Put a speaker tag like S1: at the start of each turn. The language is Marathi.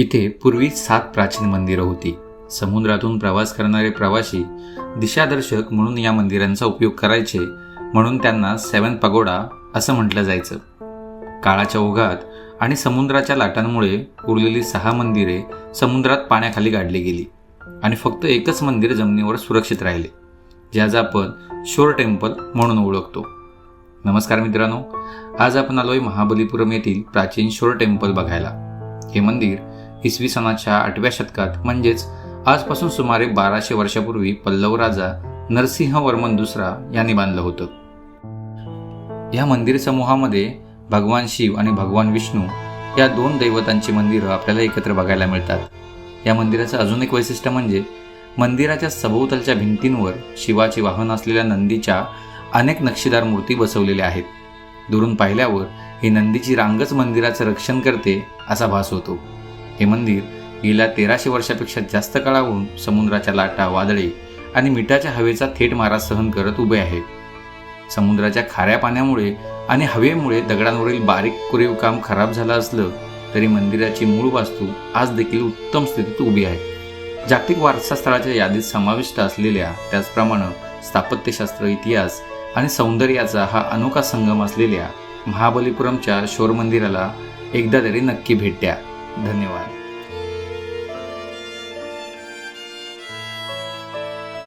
S1: इथे पूर्वी 7 प्राचीन मंदिरं होती. समुद्रातून प्रवास करणारे प्रवासी दिशादर्शक म्हणून या मंदिरांचा उपयोग करायचे, म्हणून त्यांना 7 पगोडा असं म्हटलं जायचं. काळाच्या ओघात आणि समुद्राच्या लाटांमुळे उरलेली 6 मंदिरे समुद्रात पाण्याखाली गाडली गेली आणि फक्त एकच मंदिर जमिनीवर सुरक्षित राहिले, जे आज आपण शोर टेम्पल म्हणून ओळखतो. नमस्कार मित्रांनो, आज आपण आलोय महाबलीपुरम येथील प्राचीन शोर टेम्पल बघायला. हे मंदिर इसवी सनाच्या 8व्या शतकात म्हणजेच आजपासून सुमारे 1200 वर्षापूर्वी पल्लव राजा नरसिंहवर्मन दुसरा यांनी बांधलं होतं. या मंदिर समूहामध्ये भगवान शिव आणि भगवान विष्णू या 2 दैवतांची मंदिरं आपल्याला एकत्र बघायला मिळतात. या मंदिराचं अजून एक वैशिष्ट्य म्हणजे मंदिराच्या सभोवतालच्या भिंतींवर शिवाचे वाहन असलेल्या नंदीच्या अनेक नक्षीदार मूर्ती बसवलेल्या आहेत. दुरून पाहिल्यावर ही नंदीची रांगच मंदिराचं रक्षण करते असा भास होतो. हे मंदिर गेल्या 1300 वर्षापेक्षा जास्त काळाहून समुद्राच्या लाटा, वादळे आणि मिठाच्या हवेचा थेट मारा सहन करत उभे आहे. समुद्राच्या खाऱ्या पाण्यामुळे आणि हवेमुळे दगडांवरील बारीक कुरीव काम खराब झालं असलं तरी मंदिराची मूळ वास्तू आज देखील उत्तम स्थितीत उभी आहे. जागतिक वारसा स्थळाच्या यादीत समाविष्ट असलेल्या, त्याचप्रमाणे स्थापत्यशास्त्र, इतिहास आणि सौंदर्याचा हा अनोखा संगम असलेल्या महाबलीपुरमच्या शोर मंदिराला एकदा तरी नक्की भेट द्या. धन्यवाद.